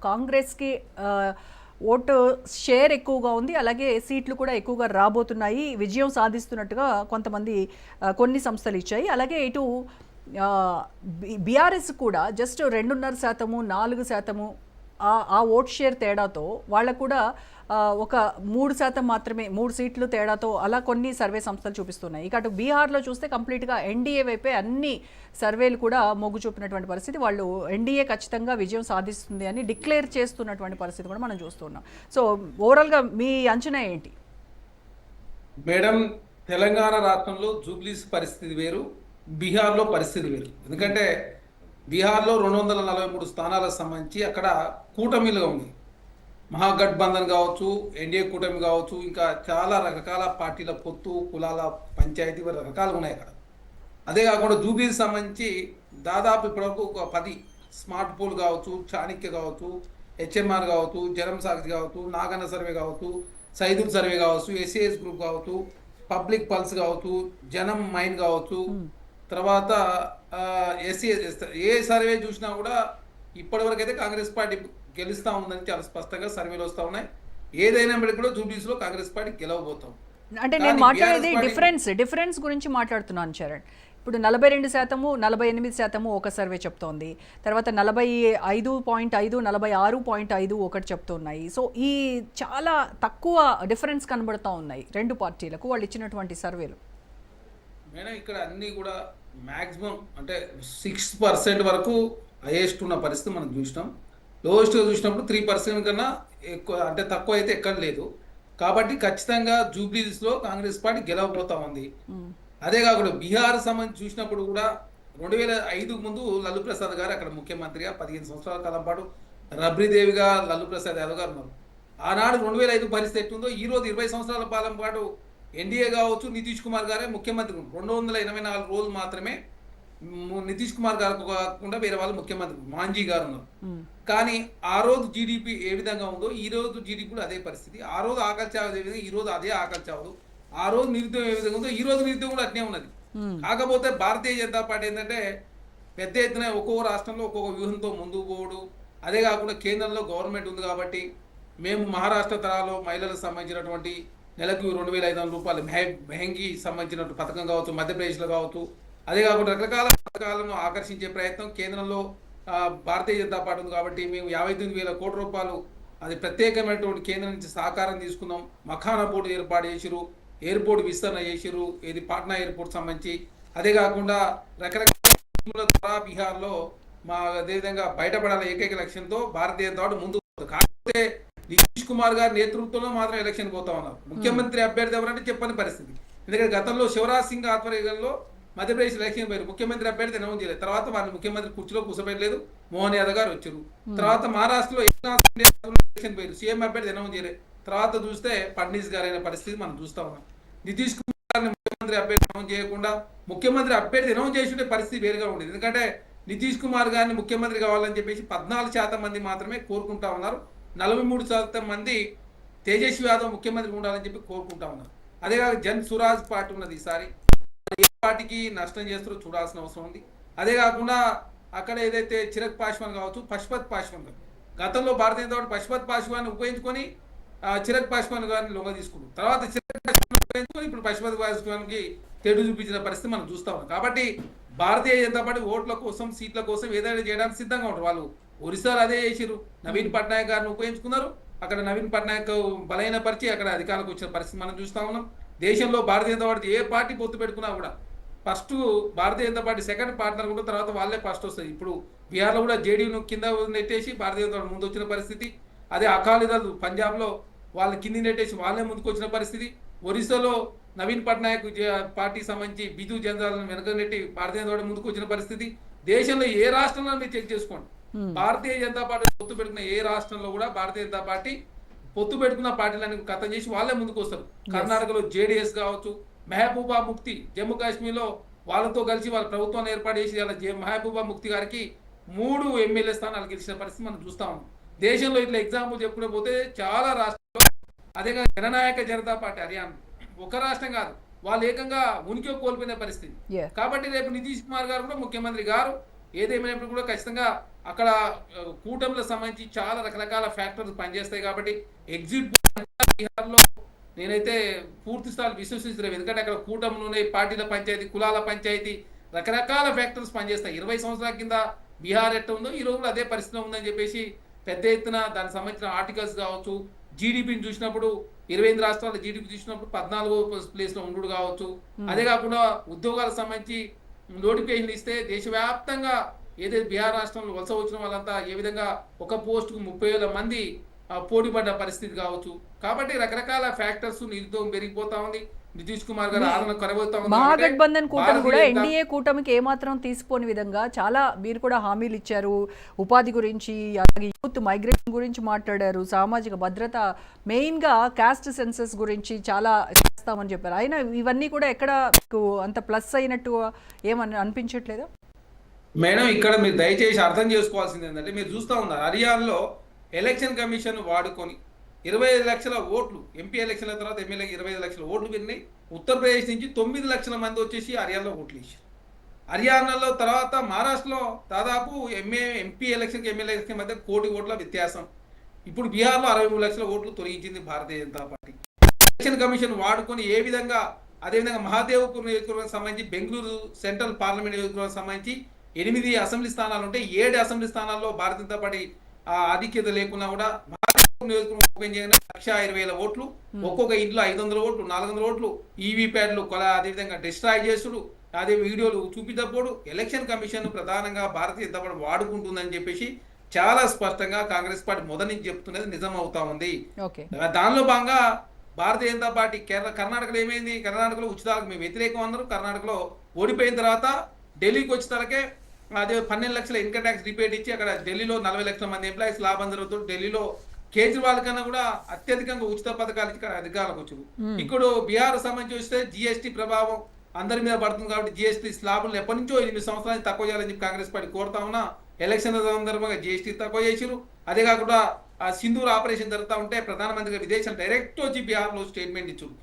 కాంగ్రెస్కి vote share ఎక్కువగా ఉంది, అలాగే సీట్లు కూడా ఎక్కువగా రాబోతున్నాయి, విజయం సాధిస్తున్నట్టుగా కొంతమంది కొన్ని సంస్థలు ఇచ్చాయి. అలాగే ఇటు బీఆర్ఎస్ కూడా జస్ట్ 2.5%, 4% ఆ ఓట్ షేర్ తేడాతో వాళ్ళకు కూడా ఒక 3% మాత్రమే, 3 సీట్లు తేడాతో అలా కొన్ని సర్వే సంస్థలు చూపిస్తున్నాయి. ఇక అటు బీహార్లో చూస్తే కంప్లీట్గా ఎన్డీఏ వైపే అన్ని సర్వేలు కూడా మొగ్గు చూపినటువంటి పరిస్థితి. వాళ్ళు ఎన్డీఏ ఖచ్చితంగా విజయం సాధిస్తుంది అని డిక్లేర్ చేస్తున్నటువంటి పరిస్థితి కూడా మనం చూస్తున్నాం. సో ఓవరాల్గా మీ అంచనా ఏంటి మేడం? తెలంగాణ రాష్ట్రంలో జూబ్లీస్ పరిస్థితి వేరు, బీహార్లో పరిస్థితి వేరు. ఎందుకంటే బీహార్లో 243 స్థానాలకు సంబంధించి అక్కడ కూటమిలుగా ఉంది. మహాగఠబంధన్ కావచ్చు, ఎన్డీఏ కూటమి కావచ్చు, ఇంకా చాలా రకరకాల పార్టీల పొత్తు, కులాల పంచాయతీ రకరకాలుగా ఉన్నాయి అక్కడ. అదే కాకుండా జూబ్లీకి సంబంధించి దాదాపు ఇప్పటివరకు ఒక 10 స్మార్ట్ పోల్ కావచ్చు, చాణక్య కావచ్చు, హెచ్ఎంఆర్ కావచ్చు, జనం సాక్షి కావచ్చు, నాగన్న సర్వే కావచ్చు, సైదుల్ సర్వే కావచ్చు, ఎస్ఏఎస్ గ్రూప్ కావచ్చు, పబ్లిక్ పల్స్ కావచ్చు, జనం మైండ్ కావచ్చు, తర్వాత ఏ సర్వే చూసినా కూడా ఇప్పటివరకు అయితే కాంగ్రెస్ పార్టీ గెలుస్తూ ఉందని చాలా స్పష్టంగా సర్వేలు వస్తూ ఉన్నాయి. ఏదైనా కూడా జూబ్లీస్లో కాంగ్రెస్ పార్టీ గెలవబోతాం. అంటే నేను మాట్లాడేది డిఫరెన్స్ గురించి మాట్లాడుతున్నాను చరణ్. ఇప్పుడు 42%, 48% ఒక సర్వే చెప్తోంది, తర్వాత 45.5, 46.5 ఒకటి చెప్తున్నాయి. సో ఈ చాలా తక్కువ డిఫరెన్స్ కనబడుతూ ఉన్నాయి రెండు పార్టీలకు వాళ్ళు ఇచ్చినటువంటి సర్వేలు. మేడం ఇక్కడ అన్నీ కూడా మ్యాక్సిమం అంటే 6% వరకు హైయెస్ట్ ఉన్న పరిస్థితి మనం చూసినాం. లోయెస్ట్గా చూసినప్పుడు 3% కన్నా ఎక్కువ, అంటే తక్కువ అయితే ఎక్కడ లేదు. కాబట్టి ఖచ్చితంగా జూబ్లీస్లో కాంగ్రెస్ పార్టీ గెలవబోతా ఉంది. అదే కాకుండా బీహార్ సంబంధించి చూసినప్పుడు కూడా 2005 ముందు లల్లు ప్రసాద్ గారు అక్కడ ముఖ్యమంత్రిగా 15 సంవత్సరాల కాలం పాటు రబ్రీదేవిగా లల్లు ప్రసాద్ యాదవ్ గారు ఉన్నారు. ఆనాడు 2005 పరిస్థితి ఎట్టుందో ఈ రోజు 20 సంవత్సరాల కాలం పాటు ఎన్డీఏ కావచ్చు, నితీష్ కుమార్ గారే ముఖ్యమంత్రి. 284 రోజులు మాత్రమే నితీష్ కుమార్ గారు కాకుండా వేరే వాళ్ళు ముఖ్యమంత్రి మాంజీ గారు ఉన్నారు. కానీ ఆ రోజు జీడిపి ఏ విధంగా ఉందో ఈ రోజు జీడిపి కూడా అదే పరిస్థితి. ఆ రోజు ఆకలి చావదు ఏ విధంగా ఈ రోజు అదే ఆకలి చావదు. ఆ రోజు నిరుద్యోగం ఏ విధంగా ఉందో ఈ రోజు నిరుద్యోగం కూడా అట్నే ఉన్నది. కాకపోతే భారతీయ జనతా పార్టీ ఏంటంటే పెద్ద ఎత్తున ఒక్కొక్క రాష్ట్రంలో ఒక్కొక్క వ్యూహంతో ముందుకు పోవడు. అదే కాకుండా కేంద్రంలో గవర్నమెంట్ ఉంది కాబట్టి మేము మహారాష్ట్ర తరాలో మహిళలకు సంబంధించినటువంటి నెలకు 2,500 రూపాయలు మెహంగీ సంబంధించినటువంటి పథకం కావచ్చు, మధ్యప్రదేశ్లో కావచ్చు, అదే కాకుండా రకరకాల పథకాలను ఆకర్షించే ప్రయత్నం కేంద్రంలో భారతీయ జనతా పార్టీ ఉంది కాబట్టి మేము 59,000 కోట్ల రూపాయలు అది ప్రత్యేకమైనటువంటి కేంద్రం నుంచి సహకారం తీసుకున్నాం. మఖానా పోర్టు ఏర్పాటు చేసిరు, ఎయిర్పోర్ట్ విస్తరణ చేసిరు, ఇది పాట్నా ఎయిర్పోర్ట్ సంబంధించి. అదే కాకుండా రకరకాల ద్వారా బీహార్లో మా అదేవిధంగా బయటపడాల ఏకైక లక్ష్యంతో భారతీయ జనతా పార్టీ ముందుకు పోతుంది. కాకపోతే నితీష్ కుమార్ గారి నేతృత్వంలో మాత్రం ఎలక్షన్ పోతా ఉన్నారు. ముఖ్యమంత్రి అభ్యర్థి ఎవరంటే చెప్పని పరిస్థితి. ఎందుకంటే గతంలో శివరాజ్ సింగ్ ఆధ్వర్యంలో మధ్యప్రదేశ్ ఎలక్షన్ పోయారు, ముఖ్యమంత్రి అభ్యర్థి అనౌన్స్ చేయలేదు. తర్వాత వాళ్ళు ముఖ్యమంత్రి కుర్చీలో కూర్చోబెట్టలేదు, మోహన్ యాదవ్ గారు వచ్చారు. తర్వాత మహారాష్ట్రలో ఎలక్షన్ పోయారు, సీఎం అభ్యర్థి అనౌన్స్ చేయలేదు. తర్వాత చూస్తే ఫడ్నీస్ గారు అయిన పరిస్థితి మనం చూస్తా ఉన్నాం. నితీష్ కుమార్ గారిని ముఖ్యమంత్రి అభ్యర్థి అనౌన్స్ చేయకుండా ముఖ్యమంత్రి అభ్యర్థి అనౌన్స్ చేస్తుంటే పరిస్థితి వేరుగా ఉండేది. ఎందుకంటే నితీష్ కుమార్ గారిని ముఖ్యమంత్రి కావాలని చెప్పేసి 14% మంది మాత్రమే కోరుకుంటా ఉన్నారు. 43% మంది తేజస్వి యాదవ్ ముఖ్యమంత్రి ఉండాలని చెప్పి కోరుకుంటా ఉన్నారు. అదే కాక జన్ సురాజ్ పార్టీ ఉన్నది. ఈసారి ఏ పార్టీకి నష్టం చేస్తారో చూడాల్సిన అవసరం ఉంది. అదే కాకుండా అక్కడ ఏదైతే చిరగ్ పాశ్వాన్ కావచ్చు, పశుపత్ పాశ్వాన్ గారు గతంలో భారతీయ జనతా పార్టీ పశుపత్ పాశ్వాన్ ఉపయోగించుకొని చిరగ్ పాశ్వాన్ గారిని లొంగ తీసుకున్నారు. తర్వాత చిరగ్ పాశ్వాన్ ఉపయోగించుకొని ఇప్పుడు పశుపత్ పాశ్వాన్కి తెడు చూపించిన పరిస్థితి మనం చూస్తా ఉన్నాం. కాబట్టి భారతీయ జనతా పార్టీ ఓట్ల కోసం, సీట్ల కోసం ఏదైనా చేయడానికి సిద్ధంగా ఉంటారు. వాళ్ళు ఒరిస్సాలో అదే చేసిరు, నవీన్ పట్నాయక్ గారిని ఉపయోగించుకున్నారు. అక్కడ నవీన్ పట్నాయక్ బలహీనపరిచి అక్కడ అధికారులకు వచ్చిన పరిస్థితి మనం చూస్తా ఉన్నాం. దేశంలో భారతీయ జనతా పార్టీ ఏ పార్టీ పొత్తు పెట్టుకున్నా కూడా first Bharatiya Janata party second partner కూడా, తర్వాత వాళ్ళే ఫస్ట్ వస్తుంది. ఇప్పుడు బీహార్లో కూడా జేడీయూను కింద నెట్టేసి భారతీయ జనతా పార్టీ ముందు వచ్చిన పరిస్థితి. అదే అకాలీదళ్ పంజాబ్లో వాళ్ళు కింది నెట్టేసి వాళ్ళే ముందుకు వచ్చిన పరిస్థితి. ఒరిస్సాలో నవీన్ పట్నాయక్ పార్టీకి సంబంధించి బిజు జనతాలను వెనక నెట్టి భారతీయ జనతా పార్టీ ముందుకు వచ్చిన పరిస్థితి. దేశంలో ఏ రాష్ట్రంలో మీరు చెక్ చేసుకోండి, భారతీయ జనతా పార్టీ పొత్తు పెట్టుకున్న ఏ రాష్ట్రంలో కూడా భారతీయ జనతా పార్టీ పొత్తు పెట్టుకున్న పార్టీలను ఖతం చేసి వాళ్ళే ముందుకు వస్తారు. కర్ణాటకలో జేడీఎస్ కావచ్చు, మెహబూబా ముఫ్తీ జమ్మూ కాశ్మీర్లో వాళ్ళతో కలిసి వాళ్ళ ప్రభుత్వాన్ని ఏర్పాటు చేసి అలా మెహబూబా ముఫ్తీ గారికి 3 ఎమ్మెల్యే స్థానాలు గెలిచిన పరిస్థితి మనం చూస్తా ఉన్నాం. దేశంలో ఇట్లా ఎగ్జాంపుల్ చెప్పుకుంటే పోతే చాలా రాష్ట్రాల్లో, అదే జననాయక జనతా పార్టీ హర్యానా ఒక రాష్ట్రం కాదు, వాళ్ళు ఏకంగా ఉనికి కోల్పోయిన పరిస్థితి. కాబట్టి రేపు నితీష్ కుమార్ గారు కూడా ముఖ్యమంత్రి గారు ఏదేమైనప్పుడు కూడా ఖచ్చితంగా అక్కడ కూటమిలకు సంబంధించి చాలా రకరకాల ఫ్యాక్టర్స్ పనిచేస్తాయి కాబట్టి ఎగ్జిట్ బీహార్లో నేనైతే పూర్తి స్థాయి విశ్వసిస్తున్నాను. ఎందుకంటే అక్కడ కూటములు ఉన్నాయి, పార్టీల పంచాయతీ, కులాల పంచాయతీ, రకరకాల ఫ్యాక్టర్స్ పనిచేస్తాయి. 20 సంవత్సరాల కింద బీహార్ ఎట్ట ఉందో ఈ రోజు కూడా అదే పరిస్థితి ఉందని చెప్పేసి పెద్ద ఎత్తున దానికి సంబంధించిన ఆర్టికల్స్ కావచ్చు, జీడిపిని చూసినప్పుడు 28 రాష్ట్రాల జీడిపి చూసినప్పుడు 14వ ప్లేస్లో ఉండు కావచ్చు. అదే కాకుండా ఉద్యోగాలకు సంబంధించి నోటిఫికేషన్ ఇస్తే దేశవ్యాప్తంగా ఏదైతే బీహార్ రాష్ట్రంలో వలస వచ్చిన వాళ్ళంతా ఏ విధంగా ఒక పోస్టుకు 30,000 మంది పోటీ పడ్డ పరిస్థితి కావచ్చు. కాబట్టి రకరకాల ఫ్యాక్టర్స్ నిరుద్యోగం పెరిగిపోతా ఉంది, నితీష్ కుమార్ గారు ఆదరణ కొరబోతా ఉంది. మహాగఠబంధన్ కూటమి కూడా ఎన్డీఏ కూటమికి ఏమాత్రం తీసిపోని విధంగా చాలా మీరు కూడా హామీలు ఇచ్చారు. ఉపాధి గురించి, అలాగే యూత్ మైగ్రేషన్ గురించి మాట్లాడారు, సామాజిక భద్రత, మెయిన్గా కాస్ట్ సెన్సస్ గురించి చాలా చేస్తామని చెప్పారు. అయినా ఇవన్నీ కూడా ఎక్కడ మీకు అంత ప్లస్ అయినట్టు ఏమని అనిపించట్లేదా? మేడం ఇక్కడ మీరు దయచేసి అర్థం చేసుకోవాల్సింది ఏంటంటే, మీరు చూస్తూ ఉన్నారు హర్యానాలో ఎలక్షన్ కమిషన్ వాడుకొని 25 లక్షల ఓట్లు, ఎంపీ ఎలక్షన్ల తర్వాత ఎమ్మెల్యే 25 లక్షల ఓట్లు పెరిగినాయి. ఉత్తరప్రదేశ్ నుంచి 9 లక్షల మంది వచ్చేసి హర్యానాలో ఓట్లు వేసారు. హర్యానాలో తర్వాత మహారాష్ట్రలో దాదాపు ఎంపీ ఎలక్షన్కి ఎమ్మెల్యే ఎలక్షన్ మధ్య 1 కోటి ఓట్ల వ్యత్యాసం. ఇప్పుడు బీహార్లో 63 లక్షల ఓట్లు తొలగించింది Bharatiya Janata party. Election commission వాడుకొని ఏ విధంగా, అదేవిధంగా మహాదేవ్పూర్ నియోజకవర్గానికి సంబంధించి, బెంగళూరు సెంట్రల్ పార్లమెంట్ నియోజకవర్గానికి సంబంధించి 8 అసెంబ్లీ స్థానాలు ఉంటే 7 అసెంబ్లీ స్థానాల్లో భారతీయ జనతా పార్టీ ఆధిక్యత లేకున్నా కూడా నియోజకవర్గం ఓపెన్ చేయగానే 1,20,000 ఓట్లు, ఒక్కొక్క ఇంట్లో 500 ఓట్లు, 400 ఓట్లు, ఈవీ ప్యాడ్లు అదేవిధంగా డిస్ట్రాయ్ చేసుడు, అదే వీడియోలు చూపించకపోడు ఎలక్షన్ కమిషన్ ప్రధానంగా భారతీయ జనతా పార్టీ వాడుకుంటుందని చెప్పేసి చాలా స్పష్టంగా కాంగ్రెస్ పార్టీ మొదటి నుంచి చెప్తున్నది నిజం అవుతా ఉంది. దానిలో భాగంగా భారతీయ జనతా పార్టీ కర్ణాటకలో ఏమైంది, కర్ణాటకలో ఉచితాలకు మేము వ్యతిరేకం అన్నారు. కర్ణాటకలో ఓడిపోయిన తర్వాత ఢిల్లీకి వచ్చే తరకే అదే 12 లక్షల ఇన్కమ్ ట్యాక్స్ రిపేట్ ఇచ్చి అక్కడ ఢిల్లీలో 40 లక్షల మంది ఎంప్లాయీస్ లాభం జరుగుతుంది. ఢిల్లీలో కేజ్రీవాల్ కన్నా కూడా అత్యధికంగా ఉచిత పథకాలు ఇచ్చి అధికారులకు వచ్చారు. ఇప్పుడు బీహార్ సంబంధించి వస్తే జిఎస్టీ ప్రభావం అందరి మీద పడుతుంది కాబట్టి జిఎస్టీ స్లాబులు ఎప్పటి నుంచో 8 సంవత్సరాలు తక్కువ చేయాలని చెప్పి కాంగ్రెస్ పార్టీ కోరుతా ఉన్నా. ఎలక్షన్ సందర్భంగా జిఎస్టీ తక్కువ చేసిరు. అదే కాకుండా సింధూర్ ఆపరేషన్ జరుగుతూ ఉంటే ప్రధానమంత్రి విదేశాలు డైరెక్ట్ వచ్చి బీహార్లో స్టేట్మెంట్ ఇచ్చారు.